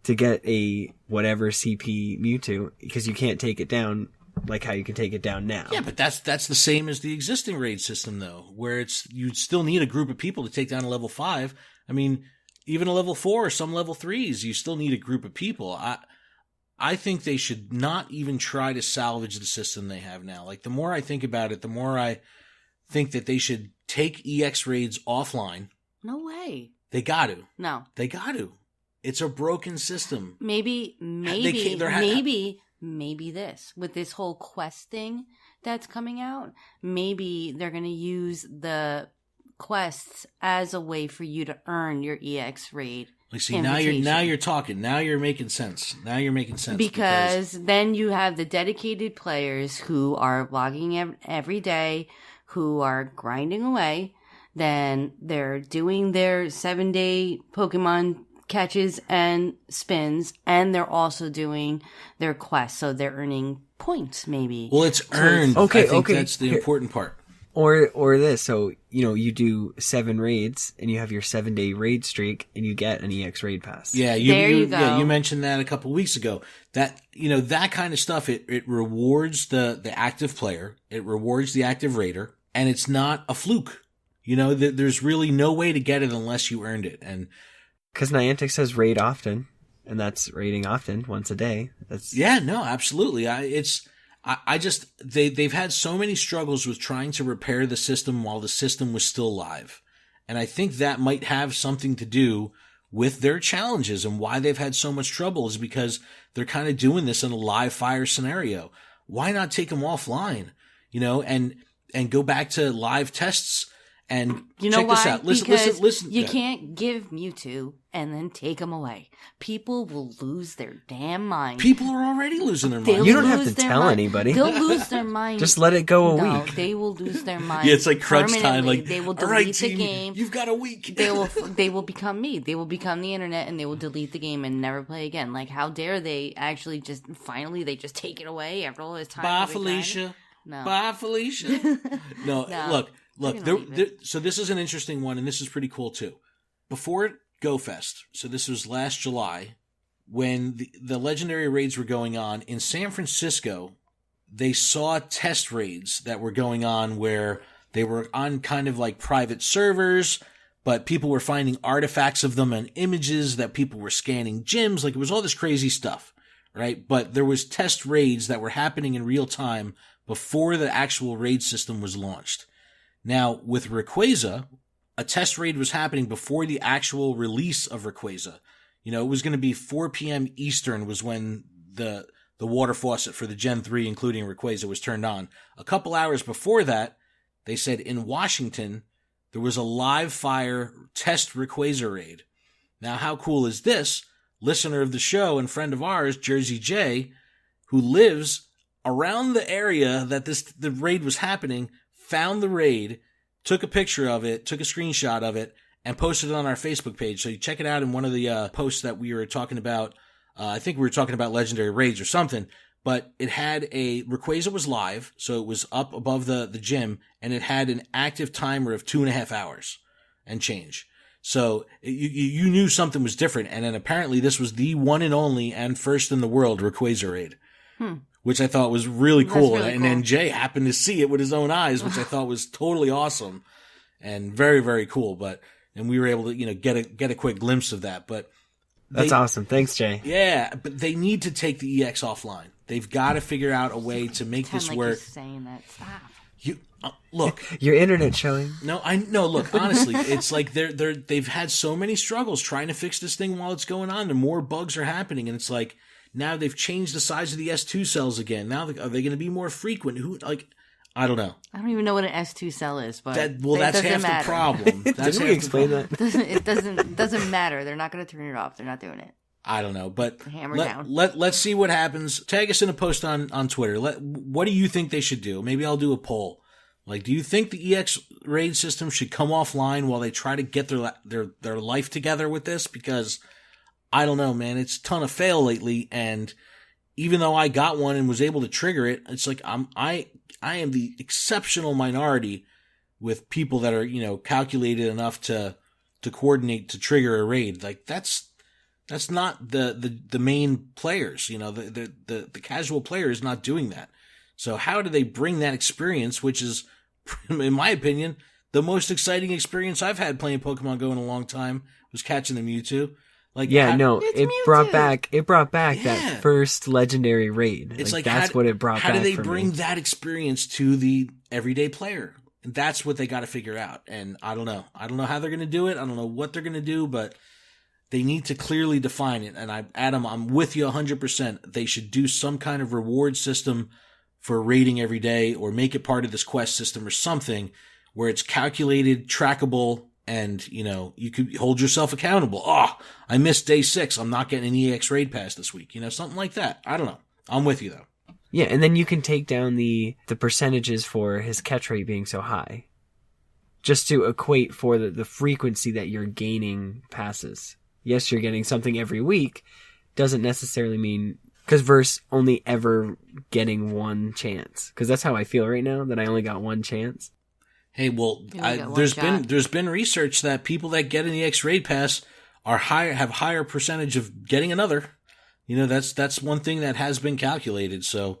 to get a whatever CP Mewtwo, because you can't take it down like how you can take it down now. Yeah, but that's the same as the existing raid system, though, where you'd still need a group of people to take down a level 5. I mean, even a level 4 or some level 3s, you still need a group of people. I think they should not even try to salvage the system they have now. Like, the more I think about it, the more I think that they should take EX raids offline. No way. They got to. No. They got to. It's a broken system. Maybe this, with this whole quest thing that's coming out, maybe they're going to use the quests as a way for you to earn your EX raid. Like, see, now you're talking. Now you're making sense. Because then you have the dedicated players who are logging every day, who are grinding away. Then they're doing their 7-day Pokemon catches and spins, and they're also doing their quests, so they're earning points, maybe. Well, it's earned. Okay, I think that's the important part. Or this, so, you do 7 raids, and you have your 7-day raid streak, and you get an EX raid pass. Yeah, you go. Yeah, you mentioned that a couple weeks ago. That, that kind of stuff, it rewards the active player, it rewards the active raider, and it's not a fluke. There's really no way to get it unless you earned it. And because Niantic says raid often, and that's raiding often, once a day. Yeah, no, absolutely. They've had so many struggles with trying to repair the system while the system was still live. And I think that might have something to do with their challenges, and why they've had so much trouble is because they're kind of doing this in a live fire scenario. Why not take them offline, and go back to live tests? And check this out. Listen. You can't give Mewtwo and then take him away. People will lose their damn mind. People are already losing their mind. You don't have to tell anybody. They'll lose their mind. Just let it go a week. They will lose their mind. Yeah, it's like crunch time. Like, they will delete all right, the team, game. You've got a week. They will become me. They will become the internet, and they will delete the game and never play again. Like, how dare they actually just finally take it away after all this time? Bye, Felicia. No. Bye, Felicia. No, look. So this is an interesting one, and this is pretty cool too. Before Go Fest, so this was last July, when the legendary raids were going on in San Francisco, they saw test raids that were going on where they were on kind of like private servers, but people were finding artifacts of them and images that people were scanning gyms. Like, it was all this crazy stuff, right? But there was test raids that were happening in real time before the actual raid system was launched. Now, with Rayquaza, a test raid was happening before the actual release of Rayquaza. It was going to be 4 p.m. Eastern was when the water faucet for the Gen 3, including Rayquaza, was turned on. A couple hours before that, they said in Washington, there was a live fire test Rayquaza raid. Now, how cool is this? Listener of the show and friend of ours, Jersey J, who lives around the area that the raid was happening, found the raid, took a picture of it, took a screenshot of it, and posted it on our Facebook page. So you check it out in one of the posts that we were talking about. I think we were talking about legendary raids or something, but it had Rayquaza was live, so it was up above the gym, and it had an active timer of 2.5 hours and change. So you knew something was different, and then apparently this was the one and only and first in the world Rayquaza raid, which I thought was really cool. Really and cool. then Jay happened to see it with his own eyes, which I thought was totally awesome and very, very cool. And we were able to, get a quick glimpse of that. But That's awesome. Thanks, Jay. yeah, but they need to take the EX offline. They've got to figure out a way to make Pretend this like work. He's saying that. Stop. Look. Your internet showing. No, look, honestly, it's like they've had so many struggles trying to fix this thing while it's going on, and more bugs are happening, and it's like now they've changed the size of the S2 cells again. Now are they going to be more frequent? I don't know. I don't even know what an S2 cell is, but that's half the problem. That's Didn't we explain that? It doesn't matter. They're not going to turn it off. They're not doing it. I don't know, but Hammer down. Let's see what happens. Tag us in a post on Twitter. What do you think they should do? Maybe I'll do a poll. Like, do you think the EX raid system should come offline while they try to get their life together with this? Because I don't know, man. It's a ton of fail lately, and even though I got one and was able to trigger it, it's like I am the exceptional minority with people that are calculated enough to coordinate to trigger a raid. Like that's not the main players. The casual player is not doing that. So how do they bring that experience, which is, in my opinion, the most exciting experience I've had playing Pokemon Go in a long time, was catching the Mewtwo. It brought back Yeah. that first legendary raid. It's like that's what it brought back. How do they for bring me. that experience to the everyday player? And that's what they got to figure out. And I don't know. I don't know how they're going to do it. I don't know what they're going to do, but they need to clearly define it. And Adam, I'm with you 100%. They should do some kind of reward system for raiding every day, or make it part of this quest system or something where it's calculated, trackable, and, you could hold yourself accountable. Oh, I missed day 6. I'm not getting an EX raid pass this week. Something like that. I don't know. I'm with you, though. Yeah, and then you can take down the percentages for his catch rate being so high, just to equate for the frequency that you're gaining passes. Yes, you're getting something every week, doesn't necessarily mean... Because versus only ever getting one chance. Because that's how I feel right now, that I only got one chance. Hey, well, there's been research that people that get an EX raid pass have higher percentage of getting another. That's one thing that has been calculated. So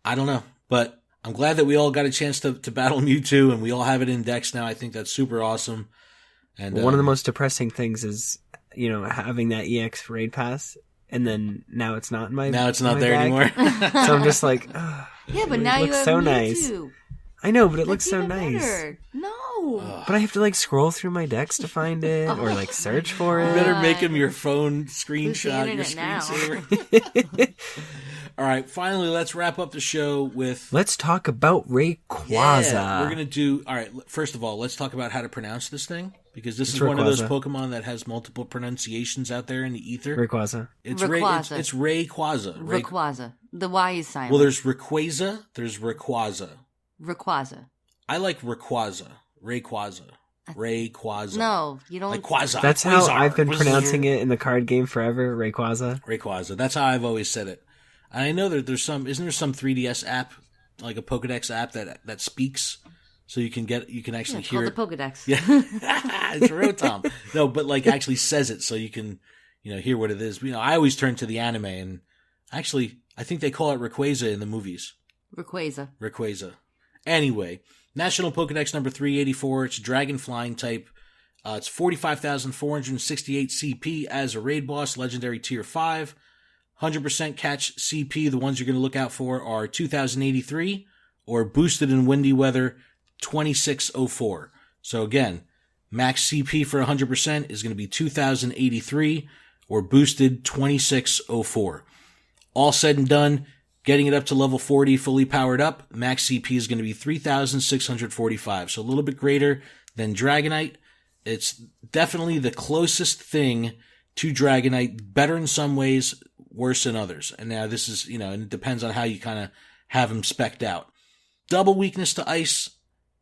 I don't know, but I'm glad that we all got a chance to battle Mewtwo, and we all have it indexed now. I think that's super awesome. And one of the most depressing things is having that EX raid pass. And then now it's not in my Now it's not my there bag. anymore. So I'm just like, Yeah, but now you have so Mewtwo. nice. I know, but it looks That's so even nice. better. No. But I have to scroll through my decks to find it, or search for You it. better make him your phone screenshot, your Who's the internet screensaver. All right, finally, let's wrap up the show with... Let's talk about Rayquaza. Yeah, we're going to do... All right, first of all, let's talk about how to pronounce this thing, because this is Rayquaza. one of those Pokemon that has multiple pronunciations out there in the ether. Rayquaza. It's Rayquaza. It's Rayquaza. Rayquaza. The Y is silent. Well, there's Rayquaza, there's Rayquaza. Rayquaza. I like Rayquaza. Rayquaza. No, you don't. Like Quasar. That's how Quasar. I've been pronouncing it in the card game forever, Rayquaza. Rayquaza. That's how I've always said it. I know that isn't there some 3DS app, like a Pokedex app that speaks, so you can actually hear it. Called the Pokedex. Yeah, it's Rotom. No, but actually says it, so you can hear what it is. I always turn to the anime, and actually I think they call it Rayquaza in the movies. Rayquaza. Anyway, National Pokedex number 384. It's Dragon Flying type. It's 45,468 CP as a raid boss, legendary tier 5. 100% catch CP. The ones you're going to look out for are 2083 or boosted in windy weather 2604. So again, max CP for 100% is going to be 2083 or boosted 2604. All said and done, getting it up to level 40 fully powered up, max CP is going to be 3,645. So a little bit greater than Dragonite. It's definitely the closest thing to Dragonite, better in some ways, worse in others. And now this is, and it depends on how you kind of have them spec'd out. Double weakness to Ice,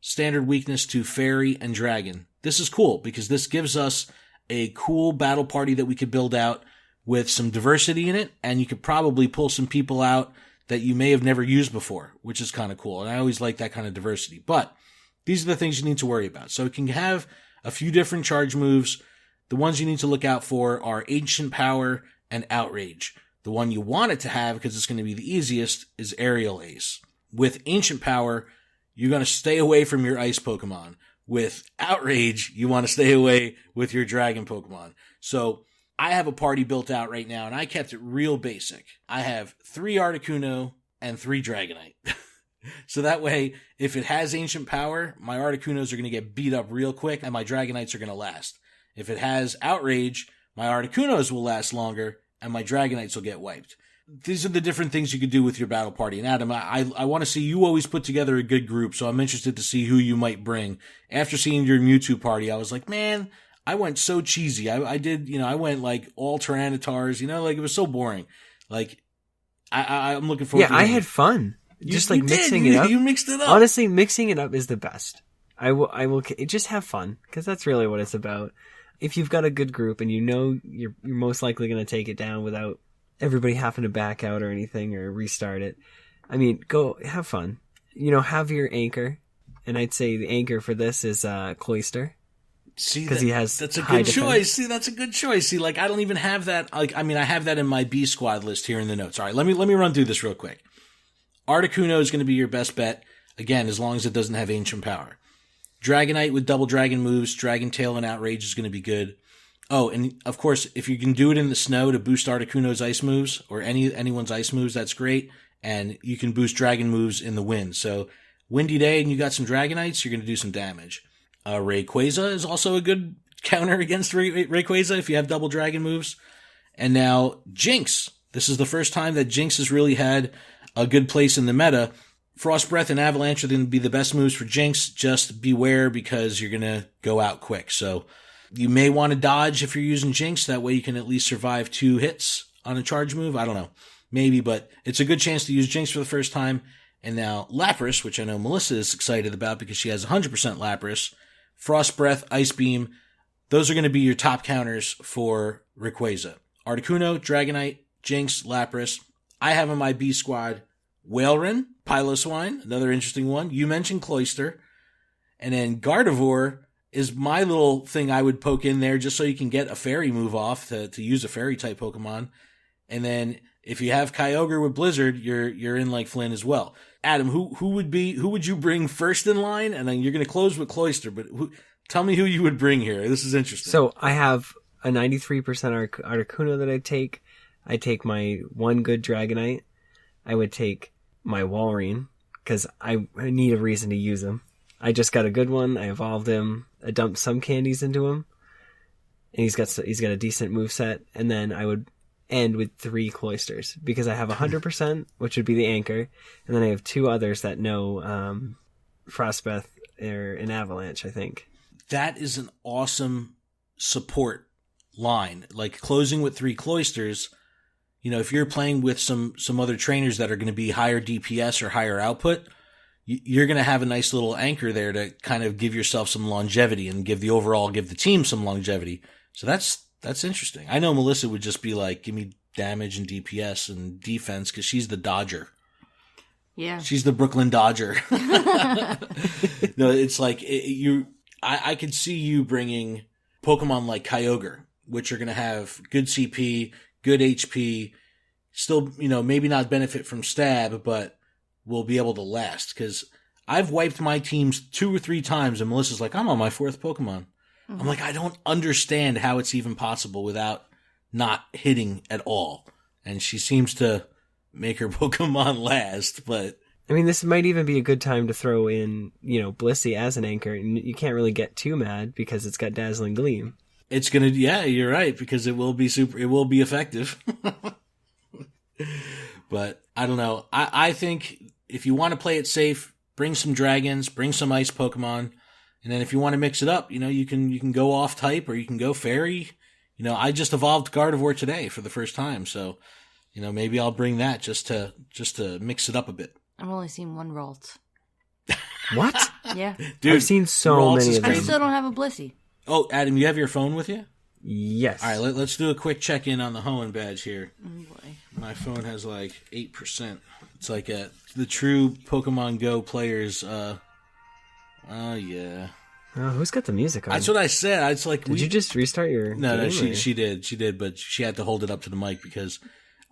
standard weakness to Fairy and Dragon. This is cool because this gives us a cool battle party that we could build out with some diversity in it, and you could probably pull some people out that you may have never used before, which is kind of cool. And I always like that kind of diversity. But these are the things you need to worry about. So it can have a few different charge moves. The ones you need to look out for are Ancient Power and Outrage. The one you want it to have, because it's going to be the easiest, is Aerial Ace. With Ancient Power, you're going to stay away from your Ice Pokemon. With Outrage, you want to stay away with your Dragon Pokemon. So I have a party built out right now, and I kept it real basic. I have 3 Articuno and 3 Dragonite. So that way, if it has Ancient Power, my Articunos are going to get beat up real quick, and my Dragonites are going to last. If it has Outrage, my Articunos will last longer, and my Dragonites will get wiped. These are the different things you could do with your battle party. And Adam, I want to see you always put together a good group, so I'm interested to see who you might bring. After seeing your Mewtwo party, I was like, man, I went so cheesy. I did, I went like all Tyranitars, like it was so boring. Like, I'm looking forward to it. Yeah, I had fun. Just like mixing it up. You mixed it up. Honestly, mixing it up is the best. I will just have fun, because that's really what it's about. If you've got a good group and you're most likely going to take it down without everybody having to back out or anything or restart it, I mean, go have fun. Have your anchor, and I'd say the anchor for this is Cloyster. See, because he has that's a good choice. See, that's a good choice. See, like I don't even have that. Like, I mean, I have that in my B squad list here in the notes. All right, let me run through this real quick. Articuno is going to be your best bet, again, as long as it doesn't have Ancient Power. Dragonite with double dragon moves, Dragon Tail and Outrage is going to be good. Oh, and of course, if you can do it in the snow to boost Articuno's ice moves, or anyone's ice moves, that's great. And you can boost dragon moves in the wind. So, windy day and you got some Dragonites, you're going to do some damage. Rayquaza is also a good counter against Rayquaza if you have double dragon moves. And now, Jinx. This is the first time that Jinx has really had a good place in the meta. Frost Breath and Avalanche are going to be the best moves for Jinx. Just beware because you're going to go out quick. So you may want to dodge if you're using Jinx. That way you can at least survive 2 hits on a charge move. I don't know. Maybe, but it's a good chance to use Jinx for the first time. And now Lapras, which I know Melissa is excited about because she has 100% Lapras. Frost Breath, Ice Beam. Those are going to be your top counters for Rayquaza. Articuno, Dragonite, Jinx, Lapras. I have in my B squad Whaleren, Piloswine, another interesting one. You mentioned Cloyster. And then Gardevoir is my little thing I would poke in there just so you can get a fairy move off to use a fairy type Pokemon. And then if you have Kyogre with Blizzard, you're in like Flynn as well. Adam, who would you bring first in line? And then you're going to close with Cloyster, but tell me who you would bring here. This is interesting. So I have a 93% Articuno that I'd take. I take my one good Dragonite. I would take my Walrein, because I need a reason to use him. I just got a good one. I evolved him. I dumped some candies into him. And he's got a decent moveset. And then I would end with 3 Cloysters, because I have 100%, which would be the anchor. And then I have 2 others that know Frostbreath or an Avalanche, I think. That is an awesome support line. Like closing with 3 Cloysters. If you're playing with some other trainers that are going to be higher DPS or higher output, you're going to have a nice little anchor there to kind of give yourself some longevity and give the team some longevity. So that's interesting. I know Melissa would just be like, give me damage and DPS and defense, because she's the Dodger. Yeah. She's the Brooklyn Dodger. No, it's like I could see you bringing Pokemon like Kyogre, which are going to have good CP, good HP, still, maybe not benefit from stab, but will be able to last. Because I've wiped my teams 2 or 3 times, and Melissa's like, I'm on my 4th Pokemon. Mm-hmm. I'm like, I don't understand how it's even possible without not hitting at all. And she seems to make her Pokemon last, but... I mean, this might even be a good time to throw in, Blissey as an anchor, and you can't really get too mad because it's got Dazzling Gleam. It's gonna, yeah, you're right, because it will be effective. But I don't know. I think if you want to play it safe, bring some dragons, bring some ice Pokemon, And then if you want to mix it up, you can go off type or you can go fairy. I just evolved Gardevoir today for the first time, so maybe I'll bring that just to mix it up a bit. I've only seen one Ralts. What? Yeah. Dude, I've seen so Ralts many is of them. I still don't have a Blissey. Oh, Adam, you have your phone with you? Yes. All right, let's do a quick check-in on the Hoenn badge here. Oh, boy. My phone has like 8%. It's like the true Pokemon Go players. Oh, yeah. Oh, who's got the music on? That's what I said. It's like, Did you just restart your No, game, she did, but she had to hold it up to the mic because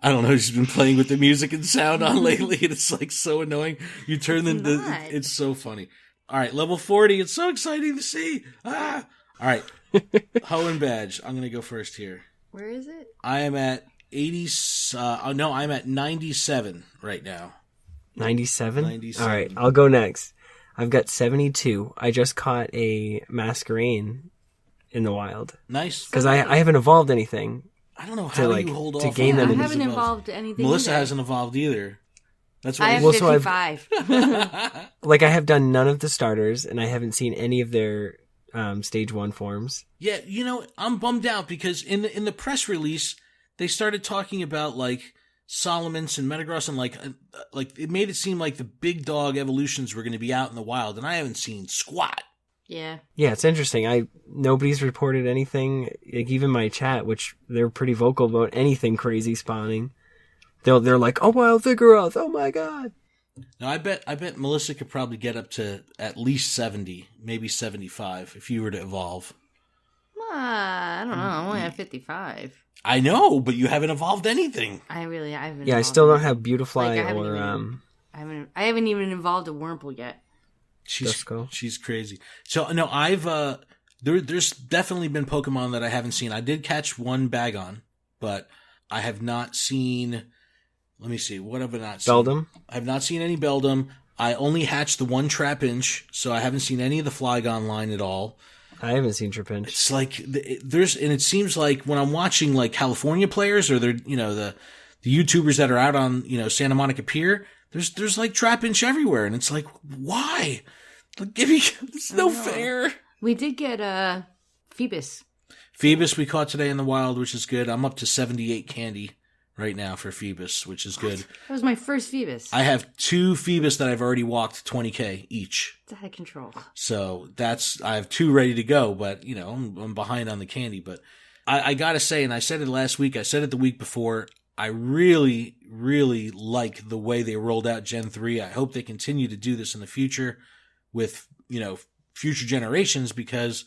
I don't know. She's been playing with the music and sound on lately, and it's like so annoying. You turn it's so funny. All right, level 40. It's so exciting to see. Ah! All right, Hoenn badge. I'm gonna go first here. Where is it? I am at 80. No, I'm at 97 right now. 97? 97. All right, I'll go next. I've got 72. I just caught a Masquerain in the wild. Nice. Because I haven't evolved anything. I don't know how you hold to off. gain them I in haven't evolved anything. Melissa either. hasn't evolved either. That's what I have Well, so 55. Like, I have done none of the starters, and I haven't seen any of their stage 1 forms. Yeah, I'm bummed out because in the press release they started talking about like Solomons and Metagross and like it made it seem like the big dog evolutions were going to be out in the wild, and I haven't seen squat. Yeah. Yeah, it's interesting. Nobody's reported anything. Like, even my chat, which they're pretty vocal about anything crazy spawning. They're like, oh, wild Vigoroth, oh my god. Now I bet Melissa could probably get up to at least 70, maybe 75 if you were to evolve. I don't know. I'm only at 55. I know, but you haven't evolved anything. I haven't. Yeah, I still don't have Beautifly Like, I haven't even evolved a Wurmple yet. She's crazy. So no, I've there's definitely been Pokemon that I haven't seen. I did catch one Bagon, but I have not seen. Let me see. What have I not seen? Beldum? I have not seen any Beldum. I only hatched the one Trapinch, so I haven't seen any of the Flygon line at all. I haven't seen Trapinch. It's like it seems like when I'm watching like California players or they're the YouTubers that are out on Santa Monica Pier, there's like Trapinch everywhere, and it's like, why? Like, it's no fair. We did get Phoebus. Phoebus we caught today in the wild, which is good. I'm up to 78 candy right now for Phoebus, which is good. That was my first Phoebus. I have 2 Phoebus that I've already walked 20k each. It's out of control. So I have 2 ready to go, but I'm behind on the candy. But I gotta say, and I said it last week, I said it the week before, I really, really like the way they rolled out Gen 3. I hope they continue to do this in the future with, future generations, because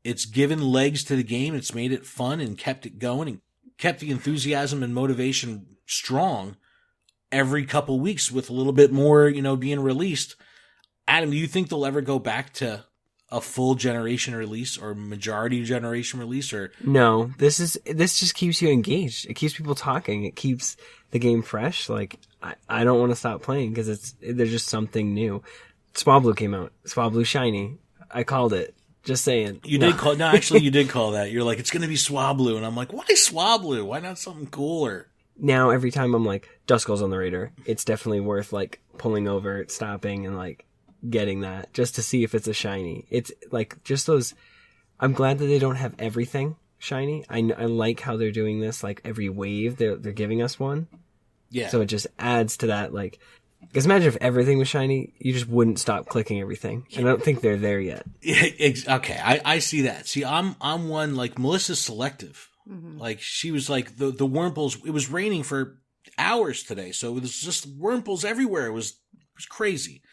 it's given legs to the game. It's made it fun and kept it going and kept the enthusiasm and motivation strong every couple weeks with a little bit more, being released. Adam, do you think they'll ever go back to a full generation release or majority generation release? Or no, this just keeps you engaged. It keeps people talking. It keeps the game fresh. Like, I don't want to stop playing because there's just something new. Swablu came out. Swablu shiny. I called it. Just saying. You did call that. You're like, it's going to be Swablu. And I'm like, why Swablu? Why not something cooler? Now, every time I'm like, Duskull's on the radar, it's definitely worth like pulling over, stopping, and like getting that just to see if it's a shiny. It's like just those. I'm glad that they don't have everything shiny. I like how they're doing this. Like every wave, they're giving us one. Yeah. So it just adds to that. Like, because imagine if everything was shiny, you just wouldn't stop clicking everything. And I don't think they're there yet. Okay, I see that. See, I'm one, like, Melissa's selective. Mm-hmm. Like, she was like, the Wurmples, it was raining for hours today, so it was just Wurmples everywhere. It was crazy.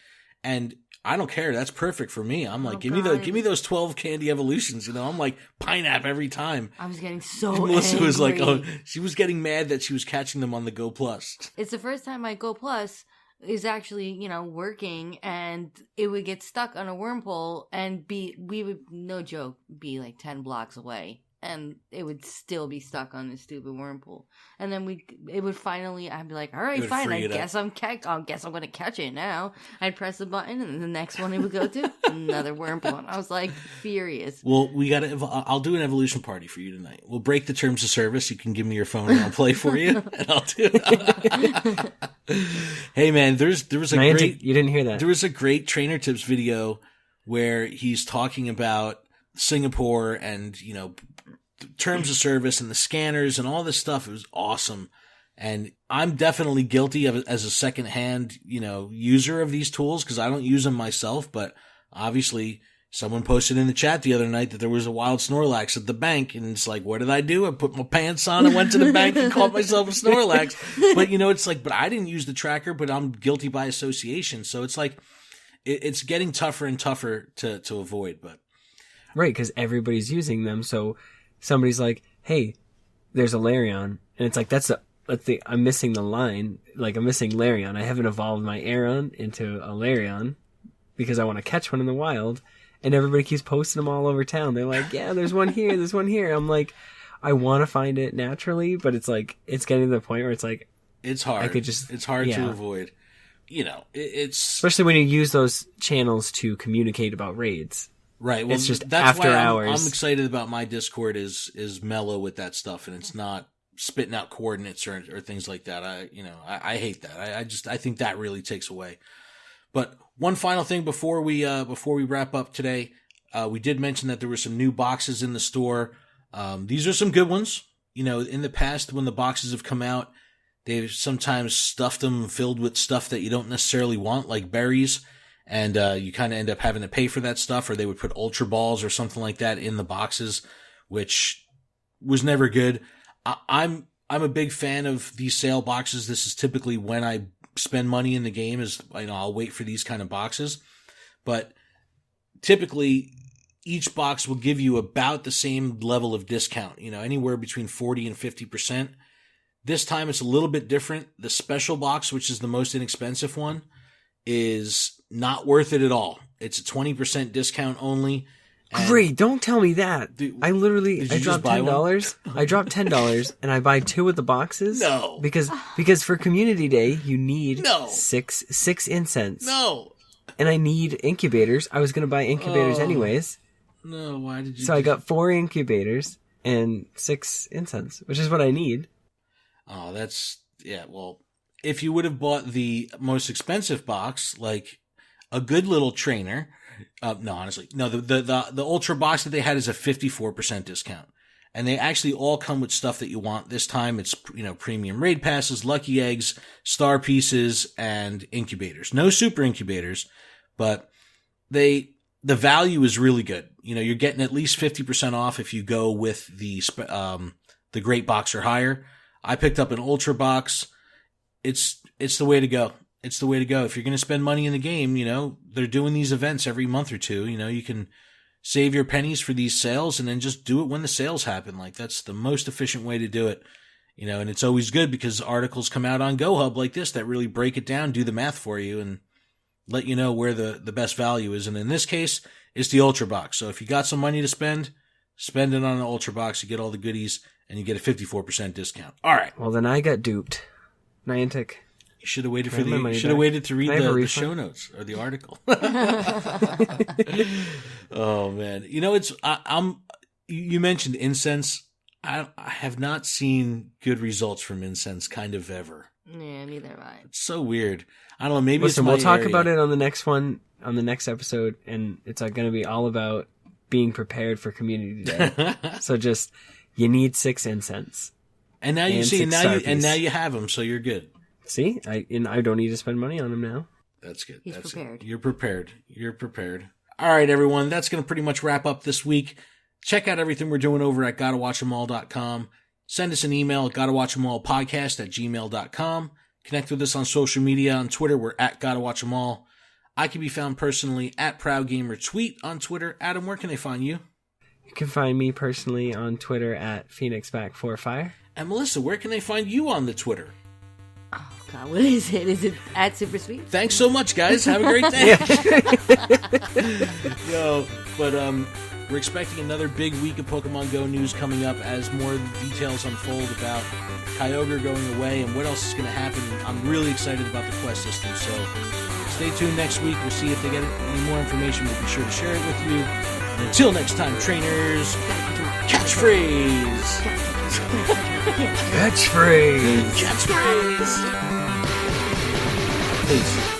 And I don't care. That's perfect for me. I'm like, give me those 12 candy evolutions. I'm like pineapple every time. I was getting so Melissa angry. was like, she was getting mad that she was catching them on the Go Plus. It's the first time my Go Plus is actually, working, and it would get stuck on a Wurmple and we would, no joke, be like 10 blocks away. And it would still be stuck on this stupid Wurmple. And then it would finally, I'd be like, all right, fine, I guess I'm going to catch it now. I'd press the button, and the next one it would go to, another Wurmple. And I was like, furious. Well, I'll do an evolution party for you tonight. We'll break the terms of service. You can give me your phone and I'll play for you. And I'll do it. Hey man, there was a Niantic, great, you didn't hear that. There was a great trainer tips video where he's talking about Singapore and, terms of service and the scanners and all this stuff. It was awesome. And I'm definitely guilty of it as a secondhand, user of these tools because I don't use them myself. But obviously, someone posted in the chat the other night that there was a wild Snorlax at the bank. And it's like, what did I do? I put my pants on and went to the bank and caught myself a Snorlax. But, it's like, but I didn't use the tracker, but I'm guilty by association. So it's like, it's getting tougher and tougher to avoid. But right, because everybody's using them. So somebody's like, hey, there's a Larion. And it's like, I'm missing the line. Like, I'm missing Larion. I haven't evolved my Aeron into a Larion because I want to catch one in the wild. And everybody keeps posting them all over town. They're like, yeah, there's one here, there's one here. I'm like, I want to find it naturally, but it's like, it's getting to the point where it's like, it's hard. It's hard to avoid. It's especially when you use those channels to communicate about raids. Right. Well, it's just that's after why hours. I'm excited about my Discord is mellow with that stuff, and it's not spitting out coordinates or things like that. I hate that. I think that really takes away. But one final thing before we wrap up today, we did mention that there were some new boxes in the store. These are some good ones. In the past when the boxes have come out, they've sometimes stuffed them filled with stuff that you don't necessarily want, like berries. And you kind of end up having to pay for that stuff, or they would put Ultra Balls or something like that in the boxes, which was never good. I'm a big fan of these sale boxes. This is typically when I spend money in the game. I'll wait for these kind of boxes, but typically each box will give you about the same level of discount. Anywhere between 40 and 50%. This time it's a little bit different. The special box, which is the most inexpensive one, is not worth it at all. It's a 20% discount only. Great, don't tell me that. Dude, I dropped $10. I dropped $10 and I buy 2 of the boxes. No. Because for Community Day you need No. six incense. No. And I need incubators. I was gonna buy incubators anyways. No, why did you? So I got 4 incubators and 6 incense, which is what I need. Oh, well, if you would have bought the most expensive box, like a good little trainer, no, honestly, no, the Ultra box that they had is a 54% discount. And they actually all come with stuff that you want. This time it's, premium raid passes, lucky eggs, star pieces, and incubators. No super incubators, but the value is really good. You're getting at least 50% off if you go with the great box or higher. I picked up an Ultra box. It's the way to go. It's the way to go. If you're going to spend money in the game, they're doing these events every month or two. You can save your pennies for these sales and then just do it when the sales happen. Like, that's the most efficient way to do it. And it's always good because articles come out on GoHub like this that really break it down, do the math for you, and let you know where the best value is. And in this case, it's the Ultra box. So if you got some money to spend it on an Ultra box. You get all the goodies and you get a 54% discount. All right. Well, then I got duped. Niantic. You should have waited to read the show notes or the article. Oh man, you mentioned incense. I have not seen good results from incense kind of ever. Yeah, neither have I. It's so weird. I don't know. Maybe Listen, we'll talk about it on the next one, on the next episode, and it's going to be all about being prepared for Community Day. So you need 6 incense. And now you see, now you have them, so you're good. See, I don't need to spend money on them now. That's good. He's prepared. You're prepared. You're prepared. All right, everyone. That's going to pretty much wrap up this week. Check out everything we're doing over at gottawatchemall.com. Send us an email at gottawatchemallpodcast@gmail.com. Connect with us on social media. On Twitter, we're at gottawatchemall. I can be found personally at ProudGamerTweet on Twitter. Adam, where can they find you? You can find me personally on Twitter at PhoenixBack4Fire. And Melissa, where can they find you on the Twitter? Oh, God, what is it? Is it at Super Sweet? Thanks so much, guys. Have a great day. We're expecting another big week of Pokemon Go news coming up as more details unfold about Kyogre going away and what else is going to happen. I'm really excited about the quest system, so stay tuned next week. We'll see if they get any more information. We'll be sure to share it with you. And until next time, trainers, catchphrase! Catchphrase! Catchphrase! Peace.